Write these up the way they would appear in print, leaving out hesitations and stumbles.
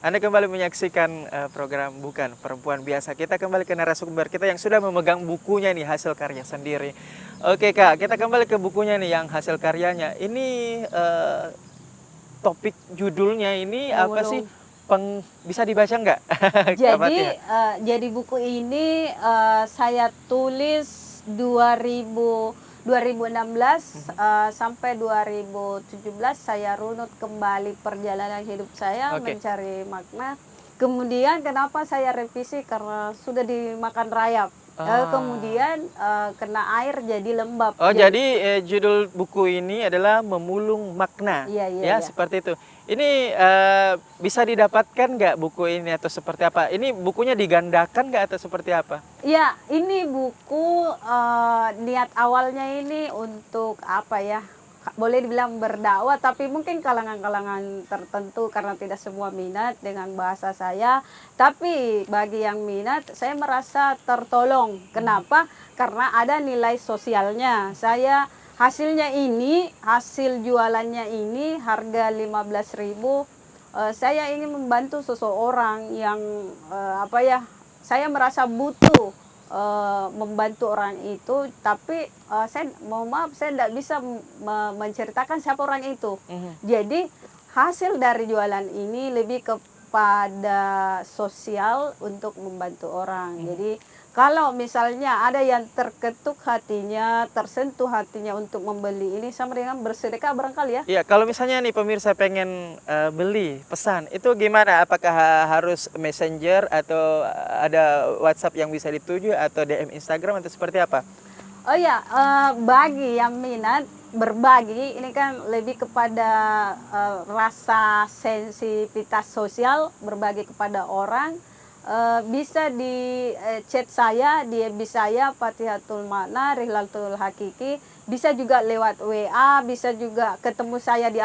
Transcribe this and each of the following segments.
Anda kembali menyaksikan program Bukan Perempuan Biasa. Kita kembali ke narasumber kita yang sudah memegang bukunya nih, hasil karya sendiri. Oke Kak, kita kembali ke bukunya nih yang hasil karyanya. Ini topik judulnya ini apa sih? Bisa dibaca nggak? Jadi buku ini saya tulis 2016 sampai 2017 saya runut kembali perjalanan hidup saya mencari makna. Kemudian kenapa saya revisi karena sudah dimakan rayap. Kemudian kena air jadi lembab. Jadi judul buku ini adalah Memulung Makna. Iya. Seperti itu. Ini bisa didapatkan nggak buku ini atau seperti apa? Ini bukunya digandakan nggak atau seperti apa? Iya, ini buku niat awalnya ini untuk apa ya? Boleh dibilang berdakwah, tapi mungkin kalangan-kalangan tertentu karena tidak semua minat dengan bahasa saya. Tapi bagi yang minat, saya merasa tertolong. Kenapa? Karena ada nilai sosialnya. Hasilnya ini, hasil jualannya ini harga 15.000. Saya ingin membantu seseorang yang saya merasa butuh membantu orang itu, tapi saya mohon maaf saya tidak bisa menceritakan siapa orang itu. Jadi hasil dari jualan ini lebih kepada sosial untuk membantu orang. Jadi kalau misalnya ada yang terketuk hatinya, tersentuh hatinya untuk membeli ini sama dengan bersedekah barangkali ya. Iya, kalau misalnya nih pemirsa pengen beli, pesan, itu gimana? Apakah harus Messenger atau ada WhatsApp yang bisa dituju atau DM Instagram atau seperti apa? Oh ya, bagi yang minat berbagi, ini kan lebih kepada rasa sensitivitas sosial, berbagi kepada orang. Bisa di chat saya di FB saya Fatihatul Makna Rihlatul Hakiki, bisa juga lewat WA, bisa juga ketemu saya di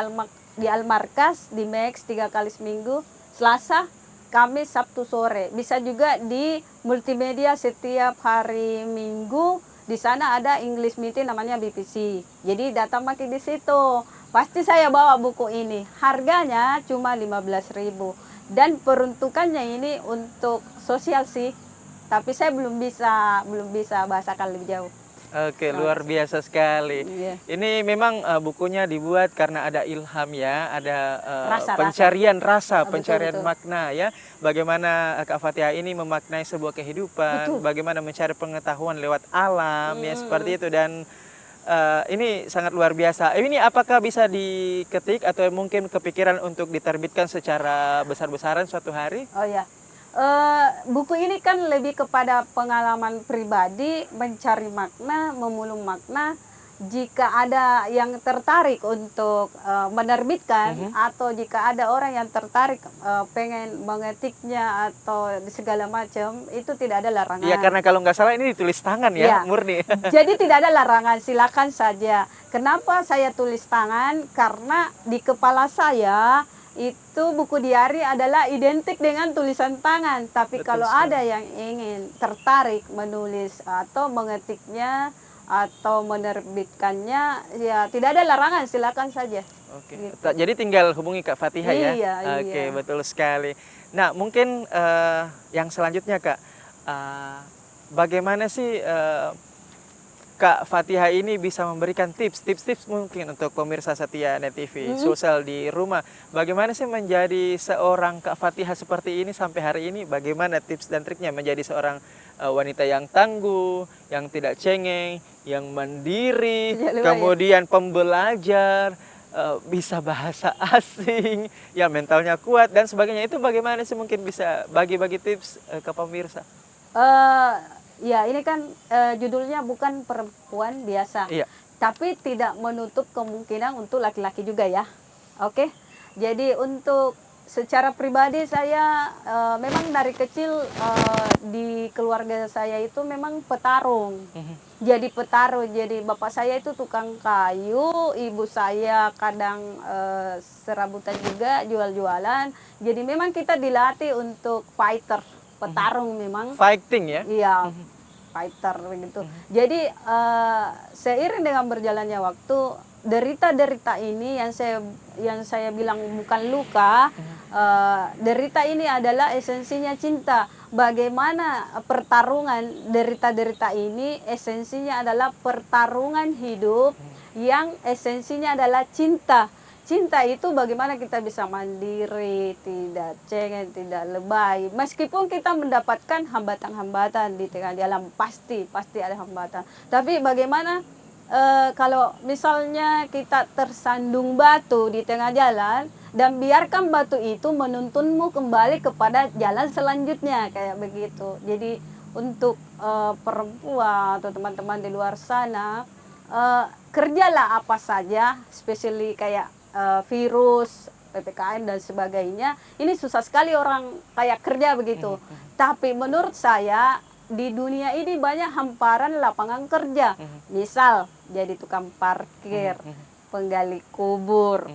Almarkas di Max 3 kali seminggu, Selasa, Kamis, Sabtu sore. Bisa juga di multimedia setiap hari Minggu. Di sana ada English meeting namanya BPC. Jadi datang makin di situ. Pasti saya bawa buku ini. Harganya cuma 15.000. Dan peruntukannya ini untuk sosial sih, tapi saya belum bisa bahasakan lebih jauh. Oke, luar biasa sekali. Iya. Ini memang bukunya dibuat karena ada ilham ya, ada Rasa. pencarian Betul. makna ya. Bagaimana Kak Fatihah ini memaknai sebuah kehidupan, bagaimana mencari pengetahuan lewat alam ya seperti itu, dan ini sangat luar biasa. Ini apakah bisa diketik atau mungkin kepikiran untuk diterbitkan secara besar-besaran suatu hari? Oh ya, buku ini kan lebih kepada pengalaman pribadi, mencari makna, memulung makna. Jika ada yang tertarik untuk menerbitkan, atau jika ada orang yang tertarik pengen mengetiknya atau segala macam, itu tidak ada larangan. Iya, karena kalau nggak salah ini ditulis tangan ya, murni. Jadi tidak ada larangan, silakan saja. Kenapa saya tulis tangan? Karena di kepala saya itu buku diari adalah identik dengan tulisan tangan. Tapi kalau ada yang ingin tertarik menulis atau mengetiknya atau menerbitkannya, ya tidak ada larangan, silakan saja. Oke. Gitu. Jadi tinggal hubungi Kak Fatihah ya. Iya. Oke, betul sekali. Nah, mungkin yang selanjutnya Kak, bagaimana sih Kak Fatihah ini bisa memberikan tips mungkin untuk pemirsa setia Net TV, sosial di rumah. Bagaimana sih menjadi seorang Kak Fatihah seperti ini sampai hari ini? Bagaimana tips dan triknya menjadi seorang wanita yang tangguh, yang tidak cengeng, yang mandiri, kemudian pembelajar, bisa bahasa asing, ya mentalnya kuat dan sebagainya. Itu bagaimana sih, mungkin bisa bagi-bagi tips ke pemirsa? Ya ini kan judulnya Bukan Perempuan Biasa, tapi tidak menutup kemungkinan untuk laki-laki juga ya. Oke, jadi untuk secara pribadi saya memang dari kecil di keluarga saya itu memang petarung. Jadi petarung, jadi bapak saya itu tukang kayu, ibu saya kadang serabutan juga, jual-jualan. Jadi memang kita dilatih untuk fighter, petarung memang. Fighting ya? Iya, fighter begitu. Jadi seiring dengan berjalannya waktu, derita-derita ini yang saya bilang bukan luka, derita ini adalah esensinya cinta. Bagaimana pertarungan derita-derita ini esensinya adalah pertarungan hidup yang esensinya adalah cinta. Cinta itu bagaimana kita bisa mandiri, tidak cengeng, tidak lebay. Meskipun kita mendapatkan hambatan-hambatan di tengah jalan, pasti ada hambatan. Tapi bagaimana kalau misalnya kita tersandung batu di tengah jalan dan biarkan batu itu menuntunmu kembali kepada jalan selanjutnya, kayak begitu. Jadi untuk perempuan atau teman-teman di luar sana, kerjalah apa saja, especially kayak virus, PPKM dan sebagainya. Ini susah sekali orang kayak kerja begitu. Tapi menurut saya di dunia ini banyak hamparan lapangan kerja. Misal jadi tukang parkir, penggali kubur,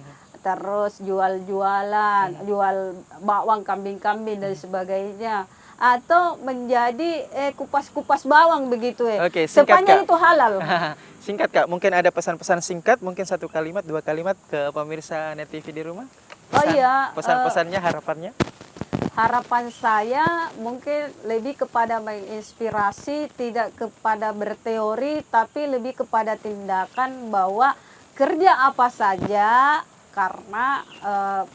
terus jual-jualan, jual bawang, kambing-kambing dan sebagainya. Atau menjadi kupas-kupas bawang begitu Oke, singkat, sepanjang Kak. itu halal. Singkat, Kak, mungkin ada pesan-pesan singkat, mungkin 1 kalimat, 2 kalimat ke pemirsa Net TV di rumah. Oh iya, Pesan-pesannya, harapannya. harapan saya mungkin lebih kepada menginspirasi, tidak kepada berteori, tapi lebih kepada tindakan bahwa kerja apa saja, karena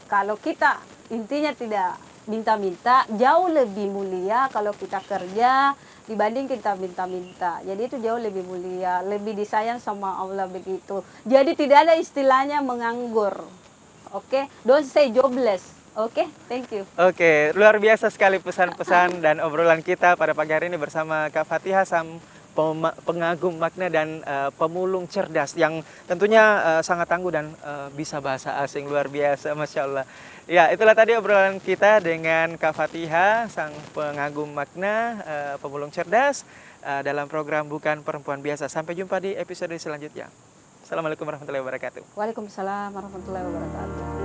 kalau kita intinya tidak minta-minta, jauh lebih mulia kalau kita kerja dibanding kita minta-minta. Jadi itu jauh lebih mulia, lebih disayang sama Allah begitu. Jadi tidak ada istilahnya menganggur. Oke, don't say jobless. Oke, thank you. Oke, luar biasa sekali pesan-pesan dan obrolan kita pada pagi hari ini bersama Kak Fatihah, sang pengagum makna dan pemulung cerdas yang tentunya sangat tangguh dan bisa bahasa asing, luar biasa, Masya Allah. Ya, itulah tadi obrolan kita dengan Kak Fatihah, sang pengagum makna, pemulung cerdas dalam program Bukan Perempuan Biasa. Sampai jumpa di episode selanjutnya. Assalamualaikum warahmatullahi wabarakatuh. Waalaikumsalam warahmatullahi wabarakatuh.